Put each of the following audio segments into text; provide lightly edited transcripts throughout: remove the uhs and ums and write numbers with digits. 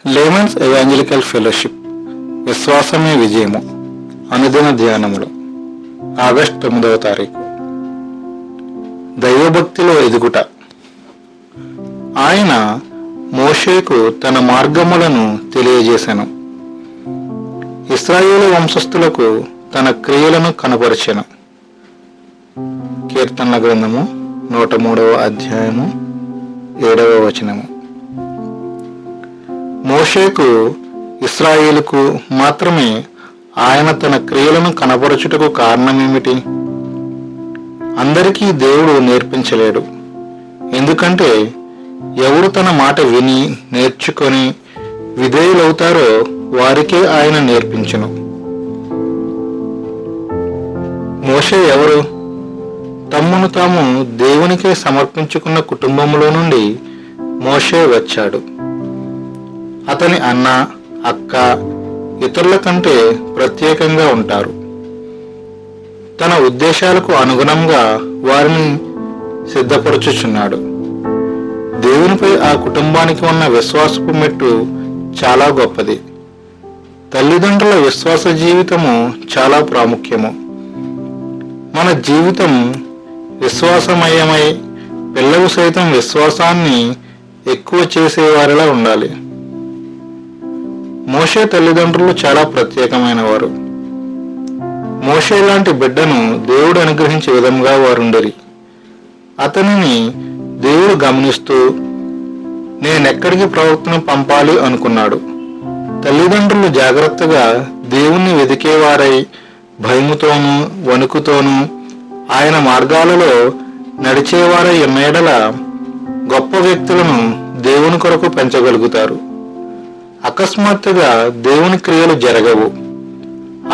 Layman's evangelical fellowship విశ్వాసమే విజయము అనుదిన ధ్యానములు August 9వ తారీఖు. దైవభక్తిలో ఎదుగుట. ఆయన మోషేకు తన మార్గములను తెలియజేసెను. ఇశ్రాయేలు వంశస్థులకు తన క్రియలను కనపరిచెను. కీర్తనల గ్రంథము 103వ అధ్యాయము 7వ వచనము. మోషేకు ఇశ్రాయేలుకు మాత్రమే ఆయన తన క్రియలను కనపరచుటకు కారణమేమిటి? అందరికీ దేవుడు నేర్పించలేడు. ఎందుకంటే ఎవరు తన మాట విని నేర్చుకొని విధేయులవుతారో వారికే ఆయన నేర్పించును. మోషే ఎవరు? తమ్మును తాము దేవునికే సమర్పించుకున్న కుటుంబంలో నుండి మోషే వచ్చాడు. అతని అన్న, అక్క ఇతరుల కంటే ప్రత్యేకంగా ఉంటారు. తన ఉద్దేశాలకు అనుగుణంగా వారిని సిద్ధపరచుచున్నాడు. దేవునిపై ఆ కుటుంబానికి ఉన్న విశ్వాసపు మెట్టు చాలా గొప్పది. తల్లిదండ్రుల విశ్వాస జీవితము చాలా ప్రాముఖ్యము. మన జీవితం విశ్వాసమయమై పిల్లలు సైతం విశ్వాసాన్ని ఎక్కువ చేసేవారిలా ఉండాలి. మోషే తల్లిదండ్రులు చాలా ప్రత్యేకమైన వారు. మోషే లాంటి బిడ్డను దేవుడు అనుగ్రహించే విధంగా వారుండరి. అతనిని దేవుడు గమనిస్తూ నేనెక్కడికి ప్రవక్తను పంపాలి అనుకున్నాడు. తల్లిదండ్రులు జాగ్రత్తగా దేవుణ్ణి వెదికేవారై భయముతోనూ వణుకుతోనూ ఆయన మార్గాలలో నడిచేవారై ఉన్న ఎడల గొప్ప వ్యక్తులను దేవుని కొరకు పెంచగలుగుతారు. అకస్మాత్తుగా దేవుని క్రియలు జరగవు.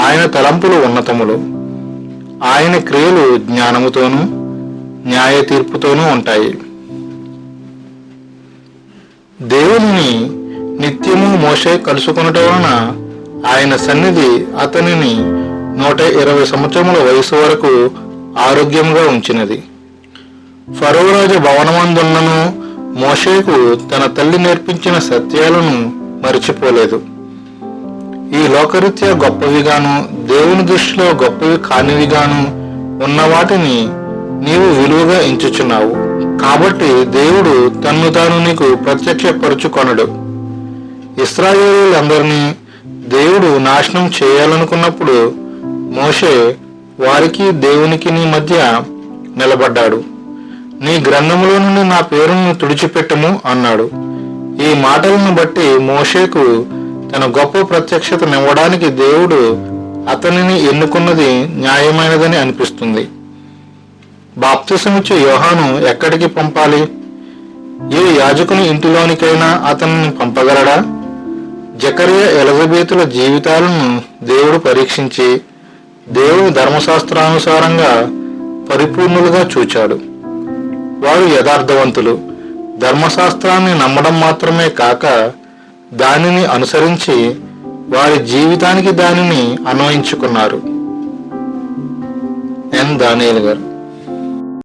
ఆయన తలంపులు ఉన్నతములు. ఆయన క్రియలు జ్ఞానముతోనూ న్యాయ తీర్పుతోనూ ఉంటాయి. దేవుని నిత్యము మోషే కలుసుకొనుట వలన ఆయన సన్నిధి అతనిని 120 సంవత్సరముల వయసు వరకు ఆరోగ్యంగా ఉంచినది. ఫరో రాజు భవనమందున్నను మోషేకు తన తల్లి నేర్పించిన సత్యాలను మరిచిపోలేదు. ఈ లోకరీత్యా గొప్పవిగాను దేవుని దృష్టిలో గొప్పవి కానివిగాను ఉన్న వాటిని నీవు విలువగా ఎంచుచున్నావు. కాబట్టి దేవుడు తన్ను తాను నీకు ప్రత్యక్షపరుచుకొనడు. ఇశ్రాయేలీయులందరినీ దేవుడు నాశనం చేయాలనుకున్నప్పుడు మోషే వారికి దేవునికి మధ్య నిలబడ్డాడు. నీ గ్రంథములో నుండి నా పేరును తుడిచిపెట్టము అన్నాడు. ఈ మాటలను బట్టి మోషేకు తన గొప్ప ప్రత్యక్షతనివ్వడానికి దేవుడు అతనిని ఎన్నుకున్నది న్యాయమైనదని అనిపిస్తుంది. బాప్తిసమిచ్చే యోహాను ఎక్కడికి పంపాలి? ఏ యాజకుని ఇంటిలోనికైనా అతనిని పంపగలడా? జకరియా ఎలిజబెతుల జీవితాలను దేవుడు పరీక్షించి దేవుని ధర్మశాస్త్రానుసారంగా పరిపూర్ణులుగా చూచాడు. వారు యథార్థవంతులు. ధర్మశాస్త్రాన్ని నమ్మడం మాత్రమే కాక దానిని అనుసరించి వారి జీవితానికి దానిని అన్వయించుకున్నారు. ఎన్ దానియేలు గారు.